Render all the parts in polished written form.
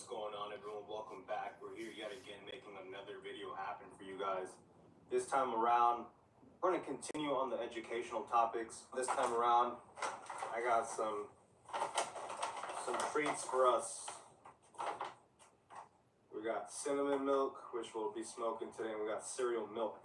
What's going on, everyone? Welcome back. We're here yet again making another video happen for you guys. This time around, we're going to continue on the educational topics. This time around, I got some treats for us. We got cinnamon milk, which we'll be smoking today, and we got cereal milk.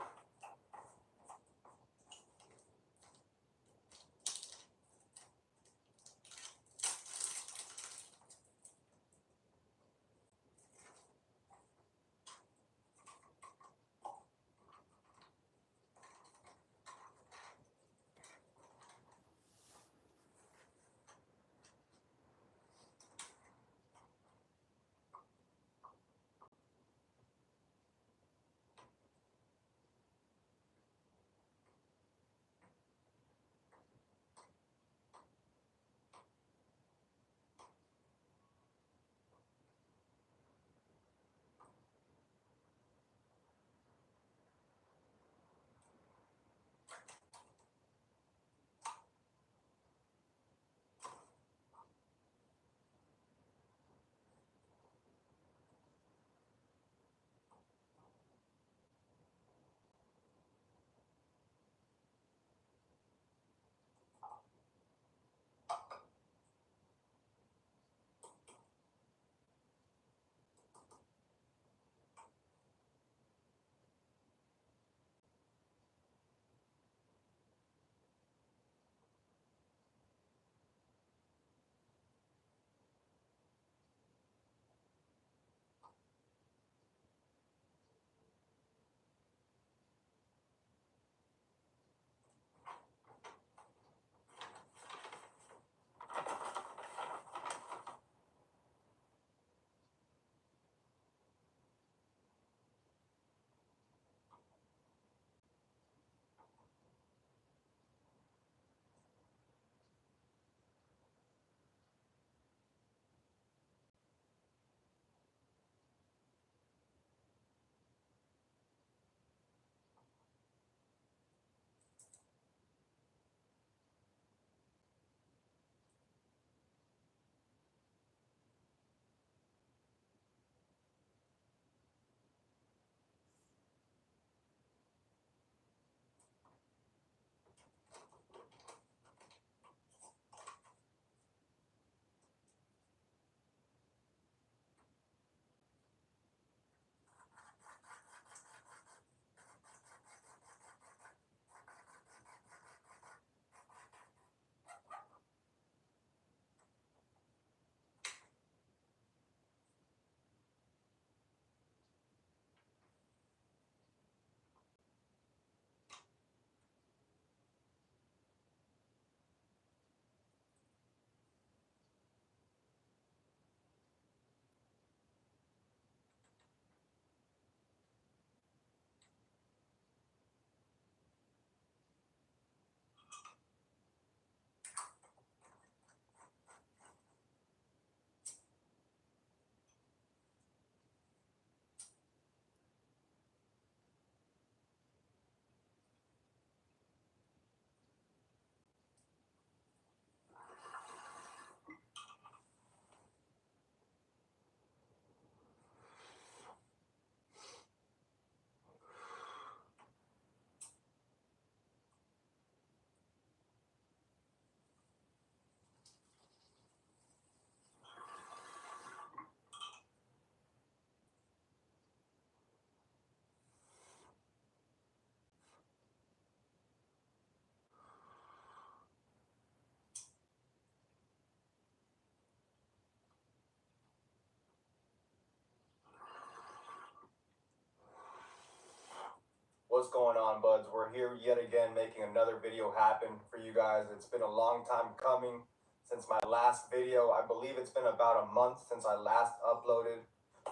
What's going on, buds? We're here yet again making another video happen for you guys. It's been a long time coming since my last video. I believe it's been about a month since I last uploaded.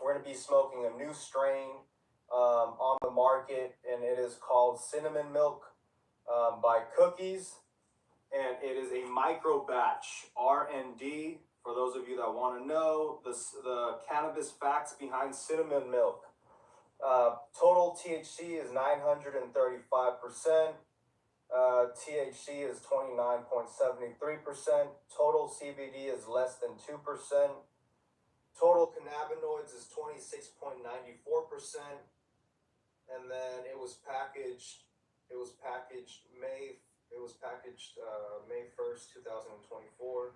We're going to be smoking a new strain on the market, and it is called Cinnamon Milk by Cookies. And it is a micro batch R&D. For those of you that want to know the cannabis facts behind cinnamon milk. Total THC is 935%. THC is 29.73%. Total CBD is less than 2%. Total cannabinoids is 26.94%, and then it was packaged. It was packaged May. It was packaged May 1st, 2024.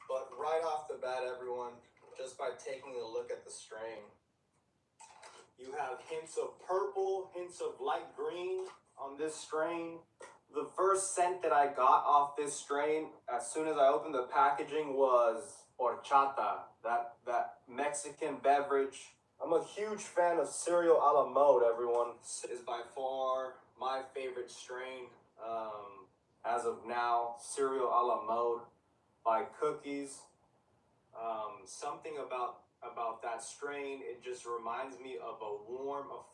But right off the bat, everyone, just by taking a look at the strain, you have hints of purple, hints of light green on this strain. The first scent that I got off this strain, as soon as I opened the packaging, was horchata, that Mexican beverage. I'm a huge fan of cereal a la mode, everyone. Is by far my favorite strain as of now. Cereal a la mode by Cookies. Something about that strain, it just reminds me of a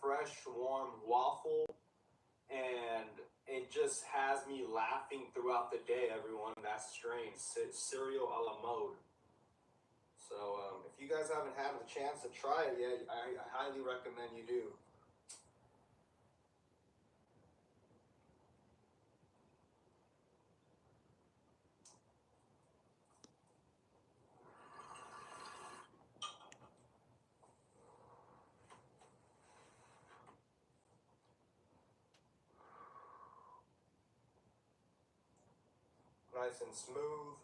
fresh, warm waffle, and it just has me laughing throughout the day, everyone. That strain, cereal a la mode. So if you guys haven't had the chance to try it yet, I highly recommend you do. Nice and smooth.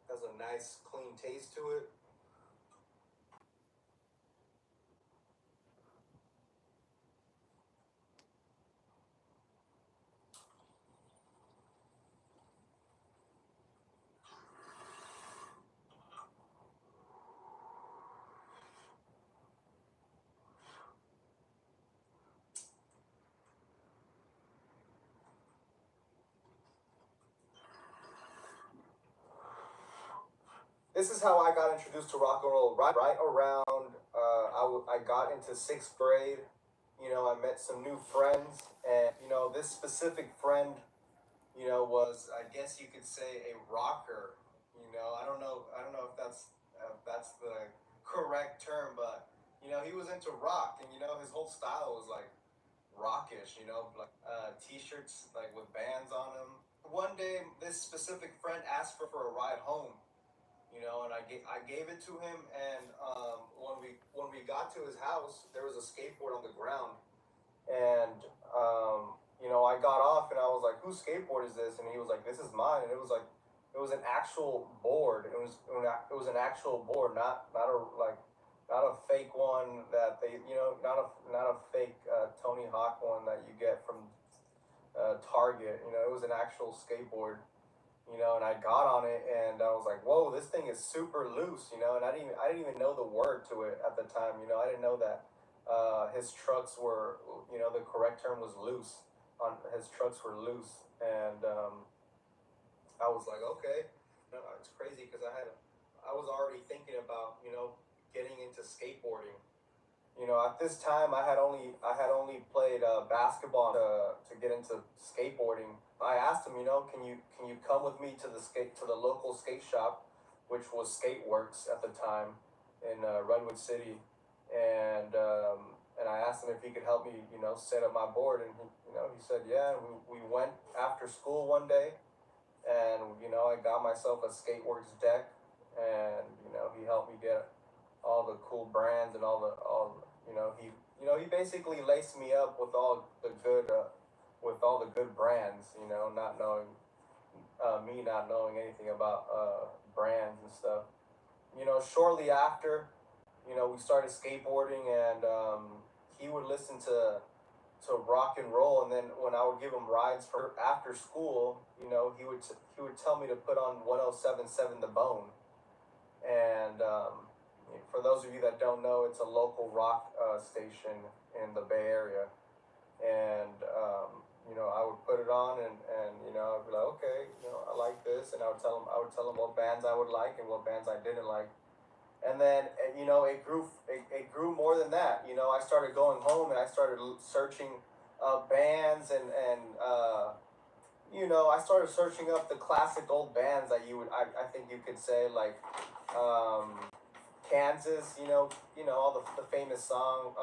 Has a nice clean taste to it. This is how I got introduced to rock and roll. Right around I got into 6th grade. You know, I met some new friends, and you know, this specific friend, you know, was, I guess you could say, a rocker. You know, I don't know if that's the correct term, but you know, he was into rock, and you know, his whole style was like rockish. You know, like t-shirts like with bands on them. One day, this specific friend asked for a ride home, you know, and I gave it to him. And when we got to his house, there was a skateboard on the ground, and you know, I got off and I was like, "Whose skateboard is this?" And he was like, "This is mine." And it was an actual board. It was an actual board, not a like not a fake one that they, you know, not a fake Tony Hawk one that you get from Target. You know, it was an actual skateboard, you know, and I got on it and I was like, whoa, this thing is super loose, you know, and I didn't even know the word to it at the time, you know, I didn't know that his trucks were, you know, the correct term was loose. On his trucks were loose, and I was like, okay, no, it's crazy because I was already thinking about, you know, getting into skateboarding. You know, at this time, I had only played basketball to get into skateboarding. I asked him, you know, can you come with me to the local skate shop, which was Skateworks at the time in Redwood City, and I asked him if he could help me, you know, set up my board, and he said yeah. And we went after school one day, and you know, I got myself a Skateworks deck, and you know, he helped me get all the cool brands and he basically laced me up with all the good brands, you know, not knowing me not knowing anything about brands and stuff. You know, shortly after, you know, we started skateboarding, and he would listen to rock and roll, and then when I would give him rides for after school, you know, he would tell me to put on 107.7 The Bone. And for those of you that don't know, it's a local rock station in the Bay Area. And you know, I would put it on, and you know, I'd be like, okay, you know, I like this, and I would tell him what bands I would like and what bands I didn't like. And then you know, it grew more than that. You know, I started going home and I started searching bands, and you know, I started searching up the classic old bands that I think you could say, like Kansas, you know all the famous song,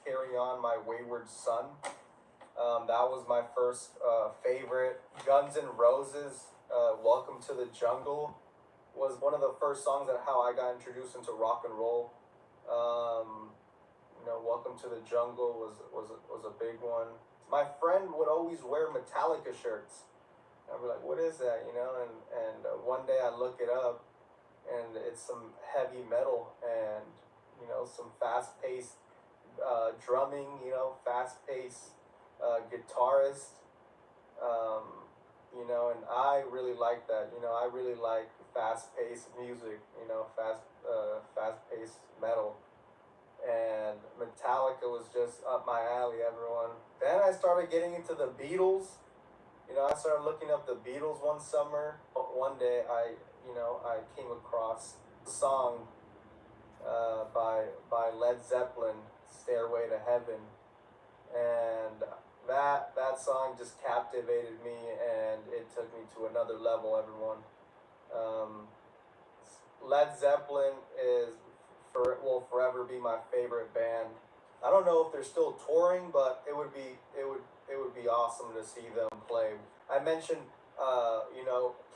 "Carry On, My Wayward Son." That was my first favorite. Guns N' Roses, "Welcome to the Jungle" was one of the first songs that how I got introduced into rock and roll. Welcome to the Jungle was a big one. My friend would always wear Metallica shirts. I'd be like, what is that? And one day I look it up, and it's some heavy metal and some fast-paced drumming, fast-paced guitarist, and I really like that. I really like fast-paced music, fast-paced metal. And Metallica was just up my alley, everyone. Then I started getting into the Beatles. I started looking up the Beatles one summer. One day I came across a song by Led Zeppelin, "Stairway to Heaven," and that song just captivated me, and it took me to another level, everyone. Led Zeppelin will forever be my favorite band. I don't know if they're still touring, but it would be awesome to see them play. I mentioned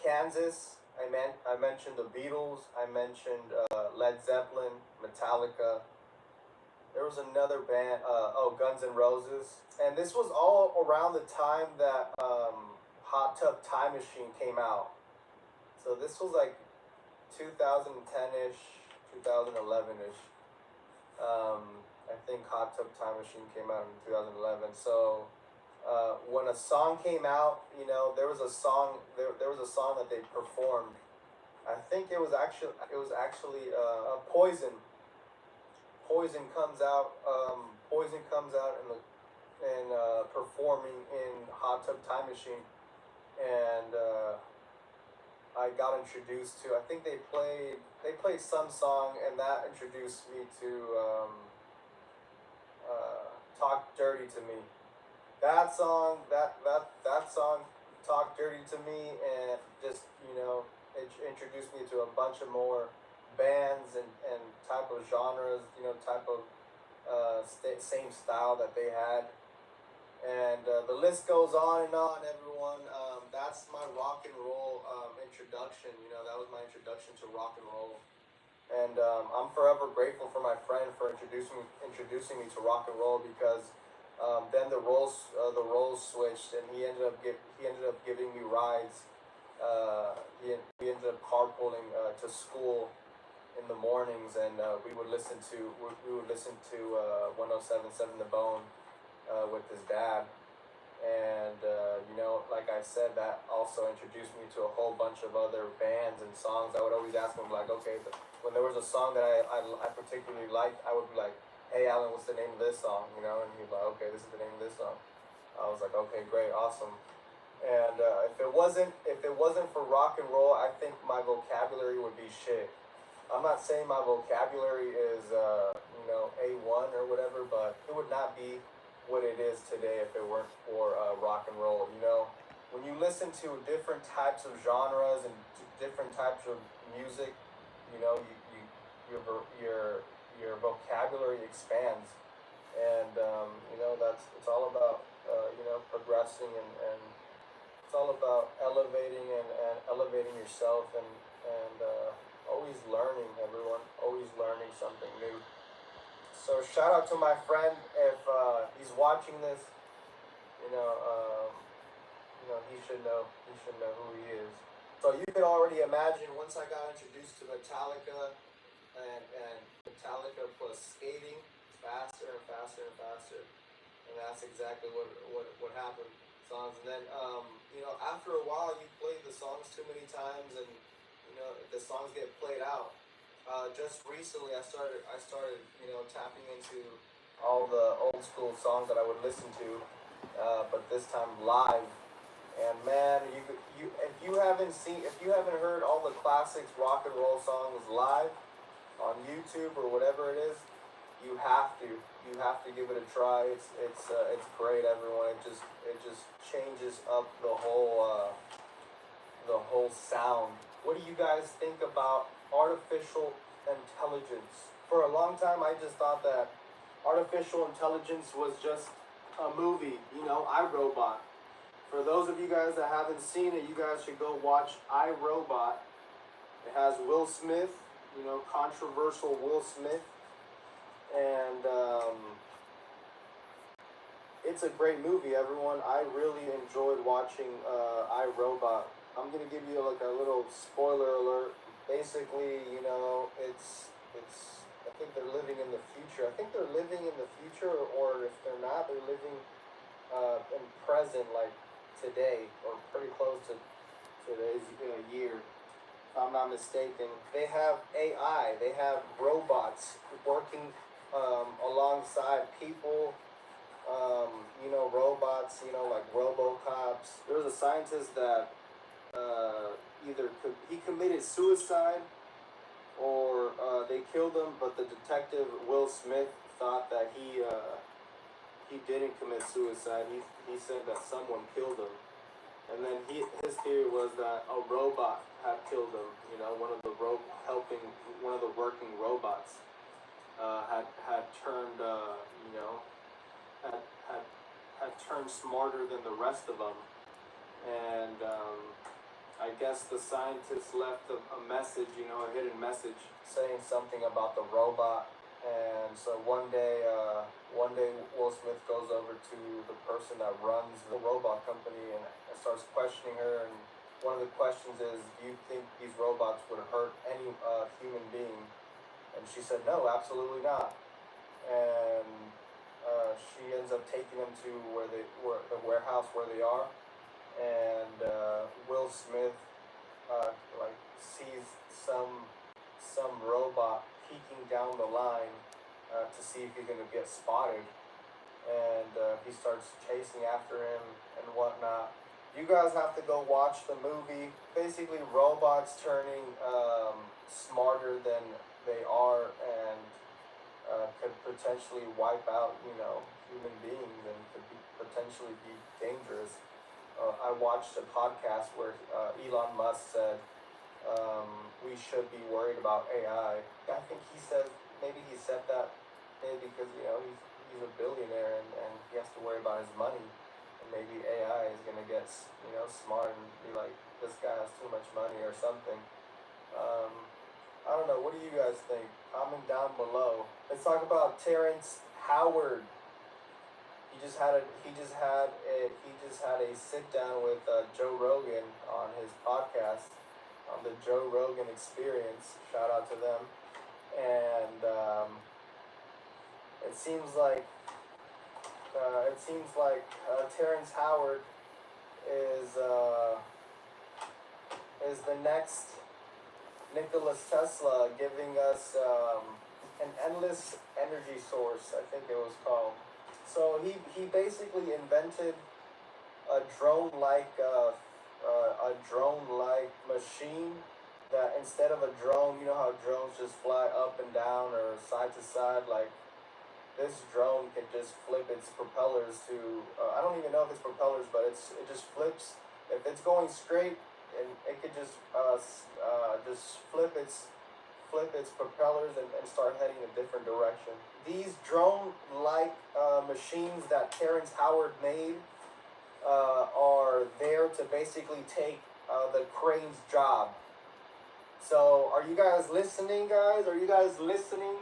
Kansas. I mentioned the Beatles. I mentioned Led Zeppelin, Metallica. There was another band, Guns N' Roses. And this was all around the time that Hot Tub Time Machine came out. So this was like 2010-ish, 2011-ish. I think Hot Tub Time Machine came out in 2011. So when a song came out, there was a song that they performed. I think it was actually Poison. Poison comes out and performing in Hot Tub Time Machine, and I got introduced to. I think they played some song, and that introduced me to Talk Dirty to Me. That song Talk Dirty to Me, and just it introduced me to a bunch of more bands and type of genres, type of same style that they had. And the list goes on and on, everyone. That's my rock and roll introduction. That was my introduction to rock and roll. And I'm forever grateful for my friend for introducing me to rock and roll, because then the roles switched, and he ended up giving me rides. We ended up carpooling to school in the mornings, and we would listen to 107.7 The Bone with his dad. And like I said, that also introduced me to a whole bunch of other bands and songs. I would always ask him, like, okay, when there was a song that I particularly liked, I would be like, hey Alan, what's the name of this song? And he'd be like, okay, this is the name of this song. I was like, okay, great, awesome. And if it wasn't for rock and roll, I think my vocabulary would be shit. I'm not saying my vocabulary is A1 or whatever, but it would not be what it is today if it weren't for rock and roll. When you listen to different types of genres and different types of music, your vocabulary expands, and it's all about progressing, and it's all about elevating and elevating yourself, and always learning, everyone, always learning something new. So shout out to my friend if he's watching this. He should know who he is. So you can already imagine, once I got introduced to Metallica, and Metallica plus skating, faster and faster and faster, and that's exactly what happened. Songs, and then after a while, you play the songs too many times, and the songs get played out. Just recently, I started tapping into all the old school songs that I would listen to, but this time live. And man, if you haven't heard all the classics rock and roll songs live on YouTube or whatever it is, you have to give it a try. It's great, everyone. It just changes up the whole sound. What do you guys think about artificial intelligence? For a long time, I just thought that artificial intelligence was just a movie, iRobot. For those of you guys that haven't seen it, you guys should go watch iRobot. It has Will Smith, controversial Will Smith, and it's a great movie, everyone. I really enjoyed watching iRobot. I'm gonna give you like a little spoiler alert. Basically, it's. I think they're living in the future. I think they're living in the future, or if they're not, they're living in present, like today, or pretty close to today's year. If I'm not mistaken, they have AI. They have robots working alongside people. Robots, like RoboCops. There was a scientist that he committed suicide or they killed him, but the detective Will Smith thought that he didn't commit suicide. He said that someone killed him, and then his theory was that a robot had killed him. One of the working robots had turned had turned smarter than the rest of them, and I guess the scientist left a message, a hidden message, saying something about the robot. And so one day Will Smith goes over to the person that runs the robot company and starts questioning her. And one of the questions is, do you think these robots would hurt any human being? And she said, no, absolutely not. And she ends up taking them to the warehouse where they are, and Will Smith sees some robot peeking down the line to see if he's gonna get spotted, and he starts chasing after him and whatnot. You guys have to go watch the movie. Basically, robots turning smarter than they are, and could potentially wipe out, human beings, and could potentially be dangerous. I watched a podcast where Elon Musk said we should be worried about AI. I think maybe he said that maybe because he's a billionaire and he has to worry about his money, and maybe AI is gonna get smart and be like, this guy has too much money or something. I don't know. What do you guys think? Comment down below. Let's talk about Terrence Howard. He just had a sit down with Joe Rogan on his podcast, on the Joe Rogan Experience. Shout out to them. And it seems like Terrence Howard is the next Nikola Tesla, giving us an endless energy source, I think it was called. So he basically invented a drone-like machine that instead of a drone, you know how drones just fly up and down or side to side, like this drone can just flip its propellers to I don't even know if it's propellers, but it just flips. If it's going straight, and it could just flip its propellers and start heading a different direction. These drone-like machines that Terrence Howard made are there to basically take the crane's job. So are you guys listening, guys? Are you guys listening?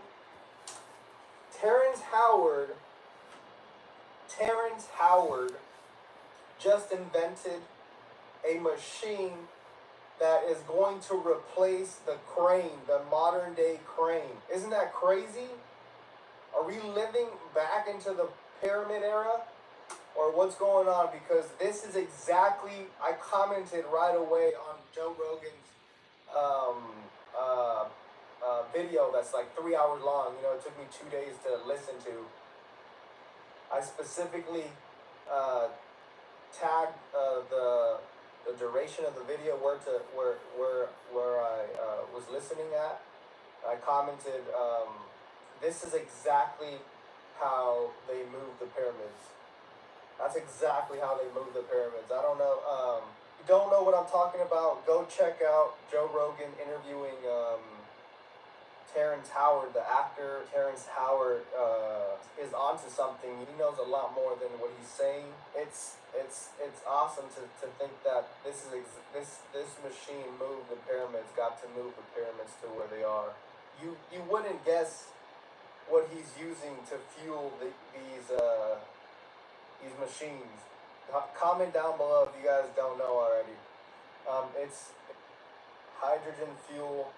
Terrence Howard just invented a machine that is going to replace the crane, the modern day crane. Isn't that crazy? Are we living back into the pyramid era? Or what's going on? Because this is exactly, I commented right away on Joe Rogan's video that's like 3 hours long. It took me 2 days to listen to. I specifically tagged the duration of the video where I was listening at. I commented, this is exactly how they move the pyramids. That's exactly how they move the pyramids. I don't know. You don't know what I'm talking about? Go check out Joe Rogan interviewing Terrence Terrence Howard, the actor Terrence Howard, is onto something. He knows a lot more than what he's saying. It's awesome to think that this machine moved the pyramids, got to move the pyramids to where they are. You wouldn't guess what he's using to fuel these machines. Comment down below if you guys don't know already. It's hydrogen fuel.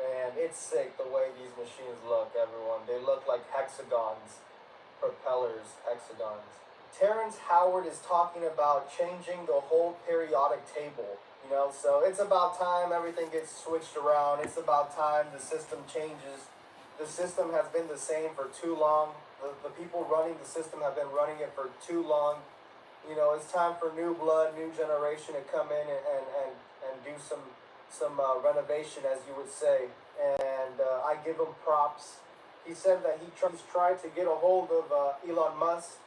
And it's sick the way these machines look, everyone. They look like hexagons, propellers, hexagons. Terrence Howard is talking about changing the whole periodic table. So it's about time everything gets switched around. It's about time the system changes. The system has been the same for too long. The people running the system have been running it for too long. It's time for new blood, new generation to come in and do some renovation, as you would say. And I give him props. He said that he's tried to get a hold of Elon Musk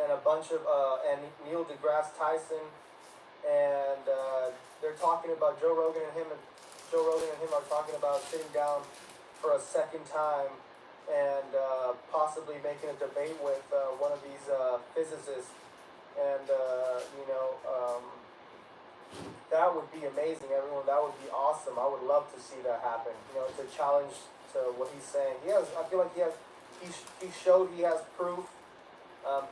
and a bunch of and Neil deGrasse Tyson, and they're talking about Joe Rogan and him are talking about sitting down for a second time and possibly making a debate with one of these physicists. And that would be amazing, everyone. That would be awesome. I would love to see that happen. It's a challenge to what he's saying. I feel like he showed he has proof.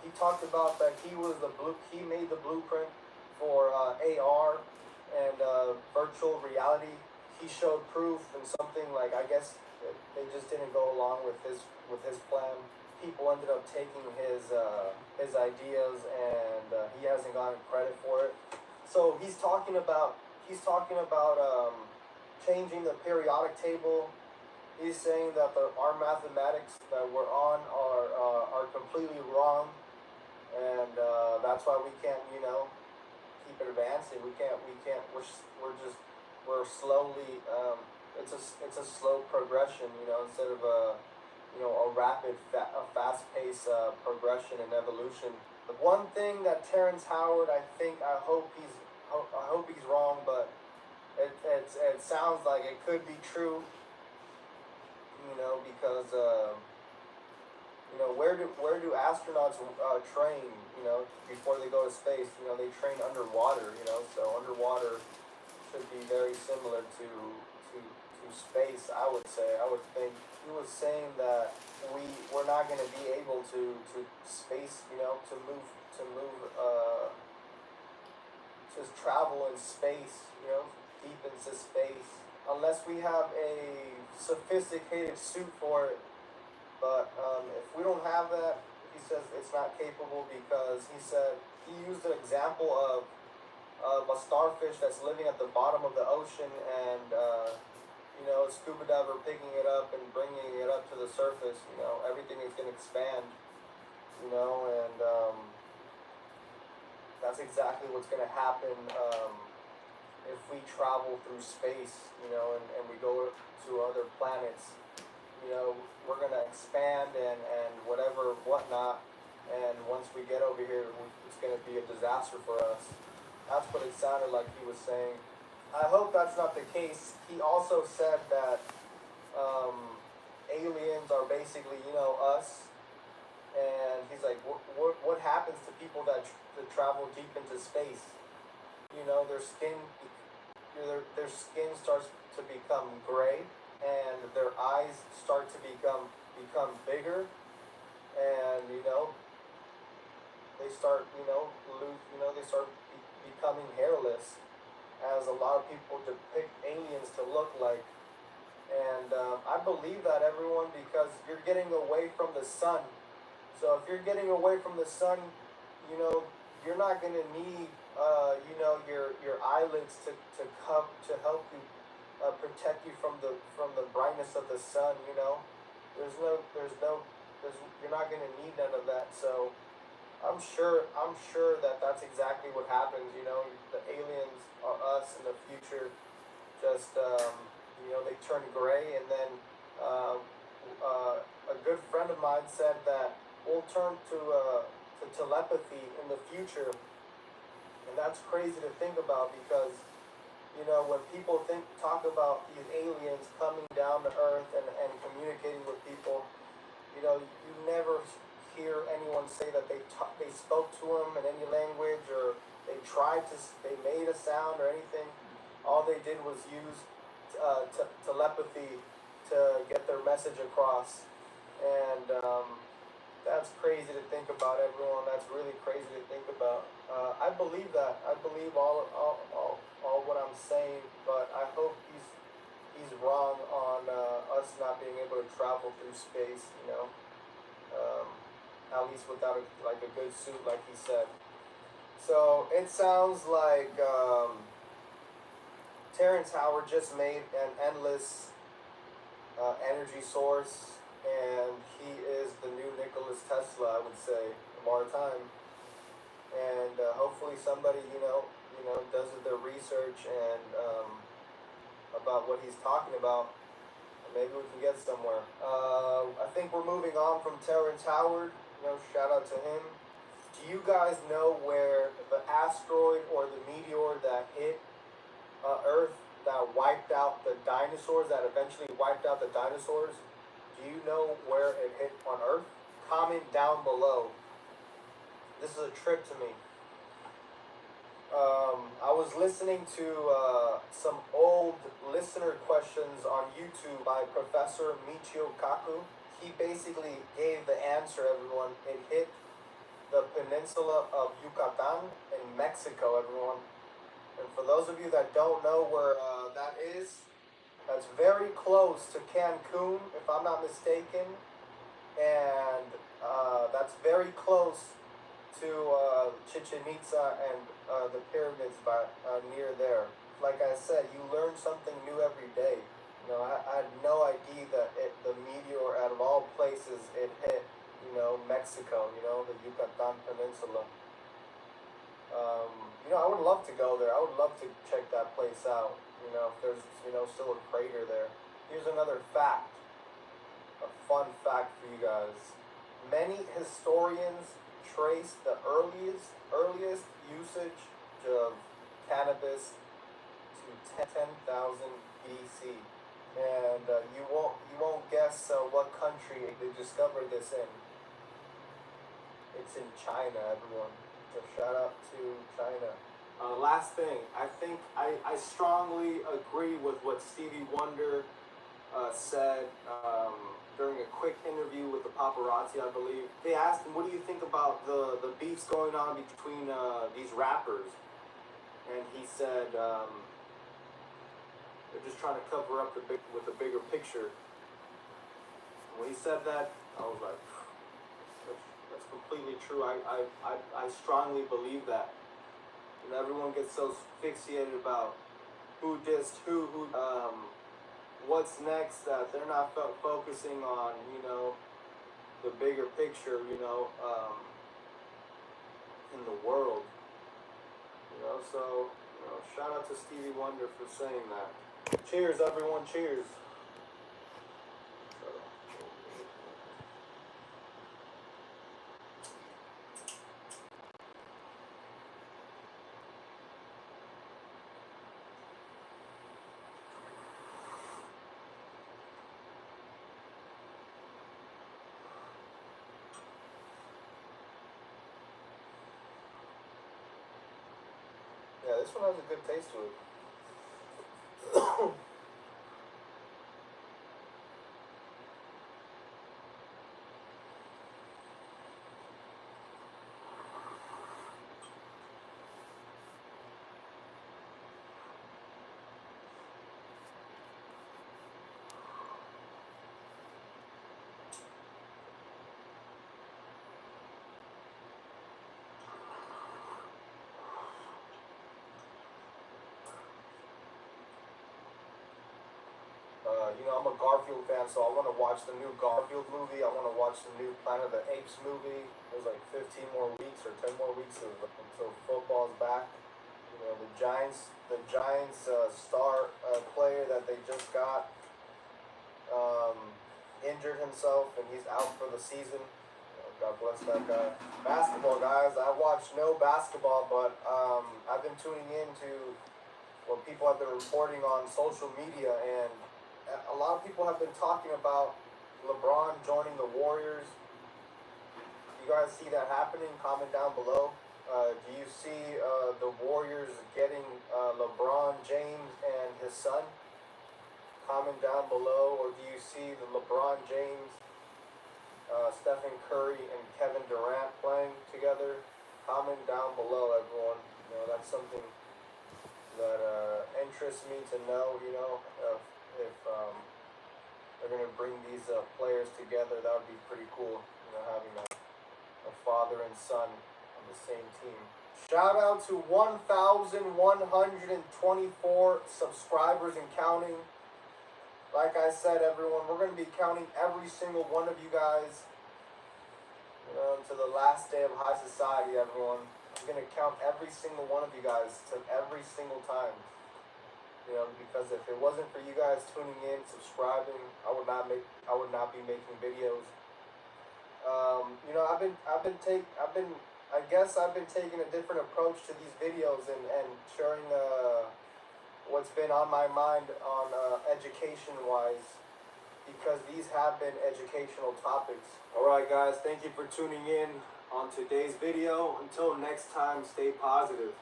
He talked about that he made the blueprint for AR and virtual reality. He showed proof, and something like, I guess they just didn't go along with his plan. People ended up taking his ideas, and he hasn't gotten credit for it. So he's talking about changing the periodic table. He's saying that our mathematics that we're on are completely wrong, and that's why we can't keep it advancing. We can't. We're slowly. It's a slow progression. Instead of a rapid, fast-paced progression and evolution. The one thing that Terrence Howard, I hope he's wrong, but it sounds like it could be true. Because where do astronauts train? Before they go to space, they train underwater. So underwater should be very similar to space. I would think. He was saying that we're not going to be able to space, just travel in space, deep into space, unless we have a sophisticated suit for it. But if we don't have that, he says it's not capable, because he used an example of a starfish that's living at the bottom of the ocean, and a scuba diver picking it up and bringing it up to the surface. Everything is going to expand, and that's exactly what's going to happen if we travel through space, and we go to other planets. We're going to expand and whatnot, and once we get over here, it's going to be a disaster for us. That's what it sounded like he was saying. I hope that's not the case. He also said that aliens are basically, us, and he's like, what happens to people that travel deep into space? Their skin starts to become gray, and their eyes start to become bigger, and they start becoming hairless, as a lot of people depict aliens to look like. And I believe that, everyone, because you're getting away from the sun. So if you're getting away from the sun, you're not going to need your eyelids to help you protect you from the brightness of the sun. You're not going to need none of that. So I'm sure that that's exactly what happens. The aliens are us in the future. Just they turn gray, and then a good friend of mine said that we'll turn to telepathy in the future, and that's crazy to think about, because You know, when people talk about these aliens coming down to Earth and communicating with people, you know, you never hear anyone say that they spoke to them in any language, or they made a sound or anything. All they did was use telepathy to get their message across, and that's crazy to think about, everyone. That's really crazy to think about. I believe that. I believe all what I'm saying, but I hope he's wrong on us not being able to travel through space. You know, um, at least without a good suit, like he said. So it sounds like Terrence Howard just made an endless energy source, and he is the new Nikola Tesla, I would say, of our time. And hopefully somebody, does their research and about what he's talking about. And maybe we can get somewhere. I think we're moving on from Terrence Howard. Shout out to him. Do you guys know where the asteroid or the meteor that hit Earth, that wiped out the dinosaurs, that eventually wiped out the dinosaurs? Do you know where it hit on Earth? Comment down below. This is a trip to me. I was listening to some old listener questions on YouTube by Professor Michiu Okaku. He basically gave the answer, everyone. It hit the peninsula of Yucatan in Mexico, everyone. And for those of you that don't know where that is, that's very close to Cancun, if I'm not mistaken. And that's very close to Chichen Itza and the pyramids near there. Like I said, you learn something new every day. I had no idea that the meteor, out of all places, it hit, Mexico, the Yucatan Peninsula. I would love to go there. I would love to check that place out, if there's, still a crater there. Here's another fact, a fun fact for you guys. Many historians trace the earliest usage of cannabis to 10,000 BC, and you won't guess what country they discovered this in. It's in China, everyone. So shout out to China. Last thing, I think I strongly agree with what Stevie Wonder said during a quick interview with the paparazzi, I believe. They asked him, what do you think about the beefs going on between these rappers? And he said, they're just trying to cover up with a bigger picture. And when he said that, I was like, that's completely true. I strongly believe that. Everyone gets so fixated about who dissed who, what's next, that they're not focusing on, the bigger picture, in the world. So, shout out to Stevie Wonder for saying that. Cheers, everyone, cheers. Yeah, this one has a good taste to it. I'm a Garfield fan, so I want to watch the new Garfield movie. I want to watch the new Planet of the Apes movie. There's like 15 more weeks or 10 more weeks until football's back. The Giants star player that they just got injured himself, and he's out for the season. God bless that guy. Basketball, guys. I watch no basketball, but I've been tuning in to what people have been reporting on social media, and a lot of people have been talking about LeBron joining the Warriors. You guys see that happening? Comment down below. Do you see the Warriors getting LeBron James and his son? Comment down below. Or do you see the LeBron James, Stephen Curry, and Kevin Durant playing together? Comment down below, everyone. You know, that's something that interests me to know. You know, if they're gonna bring these players together, that would be pretty cool. You know, having a father and son on the same team. Shout out to 1,124 subscribers and counting. Like I said, everyone, we're going to be counting every single one of you guys, you know, to the last day of high society, everyone. I'm going to count every single one of you guys to every single time. You know, because if it wasn't for you guys tuning in, subscribing, I would not be making videos. You know, I've been taking a different approach to these videos and sharing what's been on my mind on education wise, because these have been educational topics. Alright guys, thank you for tuning in on today's video. Until next time, stay positive.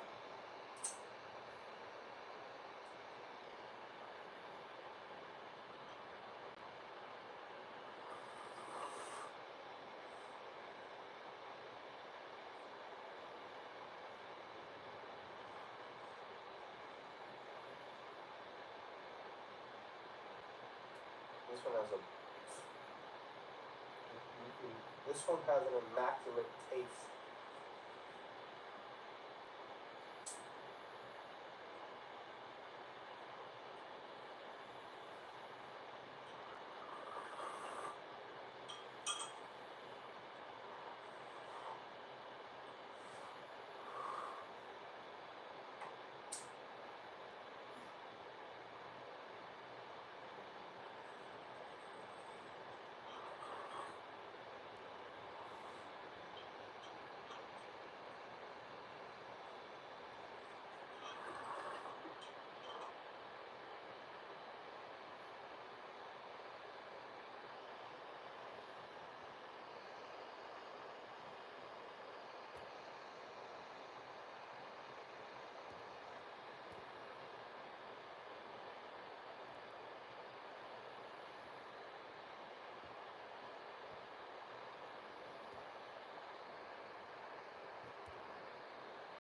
This one has an immaculate taste.